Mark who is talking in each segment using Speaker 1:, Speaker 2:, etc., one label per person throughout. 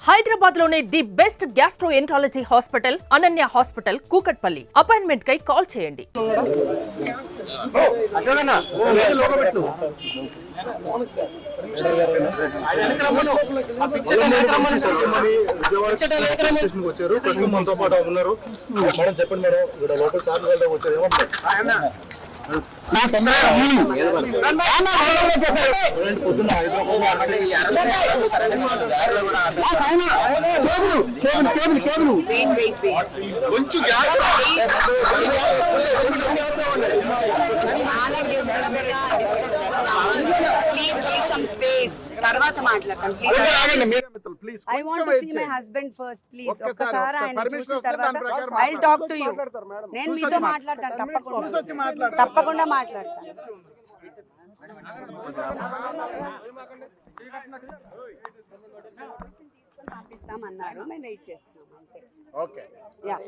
Speaker 1: హైదరాబాద్ లోనే the best gastroenterology hospital Ananya hospital Kukatpally. Appointment కై call చేయండి.
Speaker 2: తర్వాత మాట్లాడతాం. I want to see my husband first, please. ఒక్కసారి ఆయన చూసిన తర్వాత I'll talk to you. నేను మీతో మాట్లాడతాను తప్పకుండా మాట్లాడతాను. పంపిస్తామన్నారు, మేము వెయిట్ చేస్తున్నాం అంతే. ఓకే యా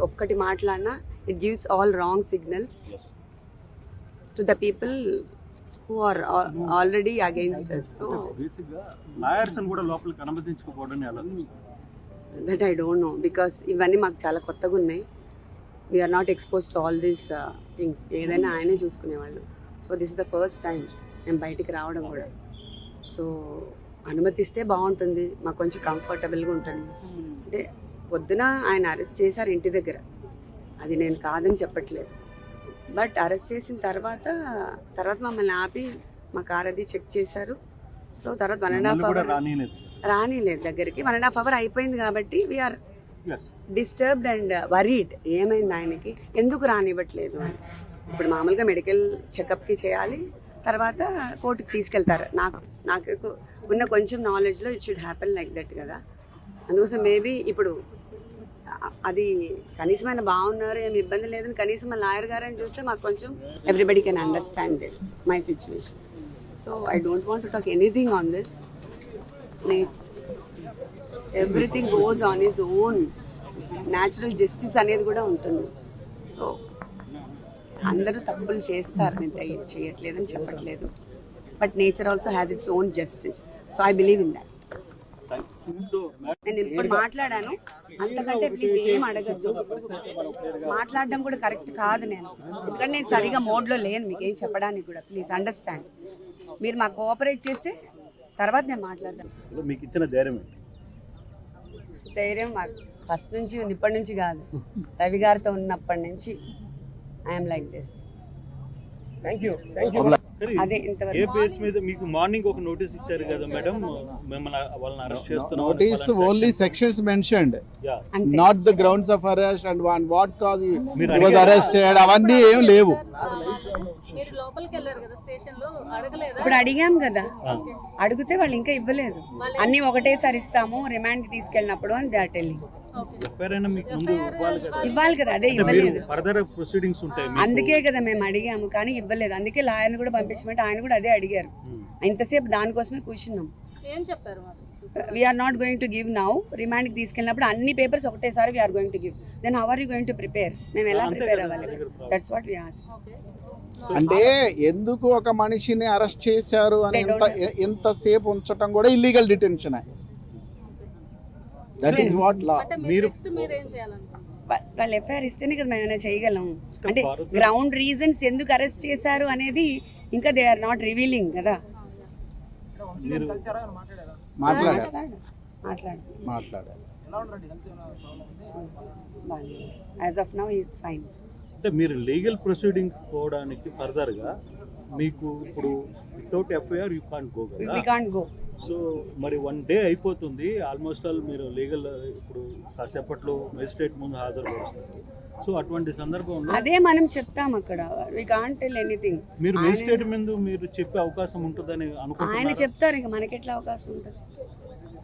Speaker 2: ఒక్కటి మాట్లాడినా it gives all wrong signals to the people who are already against us. So
Speaker 3: basically lawyers and kuda lopaliki అనుమతించకపోవడం ఎలా?
Speaker 2: that I don't know, because ఇవన్నీ మాకు చాలా కొత్తగా ఉన్నాయి. we are not exposed to all these things. ఏదైనా ఆయనే చూసుకునేవాళ్ళు. So this is the first time నేను బయటికి రావడం కూడా. సో అనుమతిస్తే బాగుంటుంది, మాకు కొంచెం కంఫర్టబుల్గా ఉంటుంది. అంటే పొద్దున ఆయన అరెస్ట్ చేశారు ఇంటి దగ్గర, అది నేను కాదని చెప్పట్లేదు. బట్ అరెస్ట్ చేసిన తర్వాత మమ్మల్ని ఆపి మా కార్ అది చెక్ చేశారు. సో తర్వాత 1.5 hour రానిలేదు దగ్గరికి. 1.5 hour అయిపోయింది కాబట్టి వీఆర్ డిస్టర్బ్డ్ అండ్ వరీడ్. ఏమైంది ఆయనకి, ఎందుకు రానివ్వట్లేదు అని. ఇప్పుడు మామూలుగా మెడికల్ చెకప్కి చేయాలి, తర్వాత కోర్టుకి తీసుకెళ్తారు. నాకు ఉన్న కొంచెం నాలెడ్జ్లో it should happen like that కదా. అందుకోసం మేబీ ఇప్పుడు అది కనీసం ఆయన బాగున్నారు, ఏమి ఇబ్బంది లేదని కనీసం మా లాయర్ గారని చూస్తే మాకు కొంచెం everybody can understand this my situation. So I don't want to talk anything on this. Everything goes on his own. Natural justice అనేది కూడా ఉంటుంది. సో అందరూ తప్పులు చేస్తారు, నేను చేయట్లేదని చెప్పట్లేదు. But nature also has its own justice. So I believe in that. నేను ఇప్పుడు మాట్లాడాను, అంతకంటే ప్లీజ్ ఏం అడగద్దు. మాట్లాడడం కూడా కరెక్ట్ కాదు నేను, ఎందుకంటే నేను సరిగా మోడ్లో లేను మీకు ఏం చెప్పడానికి కూడా. Please understand. మీరు మాకు కోఆపరేట్ చేస్తే తర్వాత నేను మాట్లాడతాను.
Speaker 3: మీకు ఇచ్చిన
Speaker 2: ధైర్యం మాకు ఫస్ట్ నుంచి ఉంది, ఇప్పటి నుంచి కాదు. రవి గారితో ఉన్నప్పటి నుంచి ఐఎమ్ లైక్ దిస్. అదే
Speaker 3: మీకు మార్నింగ్ ఒక నోటీస్ ఇచ్చారు కదా మేడం, మిమ్మల్ని వాళ్ళని అరెస్ట్ చేస్తున్నారు.
Speaker 4: Notice only sections mentioned, not the grounds of arrest and what cause you was arrested, అవన్నీ ఏం లేవు.
Speaker 5: మీరు లోపలికి వెళ్ళారు కదా స్టేషన్ లో, అడగలేదా?
Speaker 2: ఇప్పుడు అడిగాం కదా, అడిగితే వాళ్ళు ఇంకా ఇవ్వలేదు. అన్ని ఒకటేసారి ఇస్తాము రిమాండ్ కి తీసుకెళ్ళినప్పుడు అని దే ఆర్ టెల్లింగ్. ఇవ్వాలి కదా, అదే ఇవ్వలేదు. అందుకే కదా మేము అడిగాము, కానీ ఇవ్వలేదు. అందుకే లాయర్ని కూడా పంపించమంటే ఆయన కూడా అదే అడిగారు. ఇంతసేపు దానికోసమే కూర్చున్నాం.
Speaker 5: ఏం చెప్పారు?
Speaker 2: We're not going to give now. రిమాండ్కి తీసుకెళ్ళినప్పుడు అన్ని పేపర్స్ ఒకటేసారి we're going to give. Then how are you going to prepare? మేము ఎలా ప్రిపేర్ అవ్వాలి? That's what we asked.
Speaker 4: అంటే ఎందుకు ఒక మనిషిని అరెస్ట్ చేశారు అని ఎంతసేపు ఉంచడం కూడా illegal detention. That is what law.
Speaker 2: వాళ్ళు ఎఫ్ఐఆర్ ఇస్తేనే కదా మేము చేయగలం. అంటే గ్రౌండ్ రీజన్స్ ఎందుకు అరెస్ట్ చేశారు అనేది ఇంకా దే ఆర్ నాట్ రివీలింగ్ కదా.
Speaker 4: మాట్లాడారు.
Speaker 2: As of now he is fine.
Speaker 3: అంటే మీరు లీగల్ ప్రొసీడింగ్ పోవడానికి ఫర్దర్ గా మీకు ఇప్పుడు without FIR you can't go
Speaker 2: వి
Speaker 3: కదా.
Speaker 2: Can't go.
Speaker 3: సో మరి 1 డే అయిపోతుంది ఆల్మోస్ట్ ఆల్, మీరు లీగల్ ఇప్పుడు కాసేపట్లో మెజిస్ట్రేట్ ముందు హాజరుపరుస్తారు. సో అటువంటి సందర్భంలో
Speaker 2: అదే మనం చెప్తాం అక్కడ, వి కాంట్ టెల్ ఎనీథింగ్.
Speaker 3: మీరు మెజిస్ట్రేట్ ముందు మీరు చెప్పే అవకాశం ఉంటుందని
Speaker 2: ఆయన
Speaker 3: అనుకుంటున్నారా?
Speaker 2: చెప్తారు, ఇంకా మనకి ఎట్లా అవకాశం ఉంటుంది?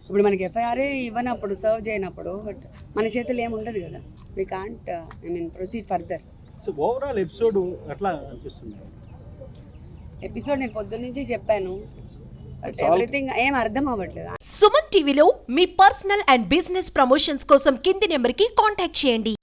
Speaker 2: ఇప్పుడు మనకి ఎఫ్ఐఆర్ ఇవ్వనప్పుడు, సర్వ్ చేయనప్పుడు, బట్ మన చేతులు ఏముండదు కదా. We can't proceed further.
Speaker 3: So overall episode ఎట్లా అనిపిస్తుంది?
Speaker 2: ఎపిసోడ్ నేను పొద్దున్న నుంచి చెప్పాను,
Speaker 4: It's all-
Speaker 2: ఎవ్రీథింగ్ ఏం అర్థం అవ్వట్లేదు.
Speaker 6: సుమన్ టీవీలో మీ పర్సనల్ అండ్ బిజినెస్ ప్రమోషన్స్ కోసం కింది నెంబర్కి కాంటాక్ట్ చేయండి.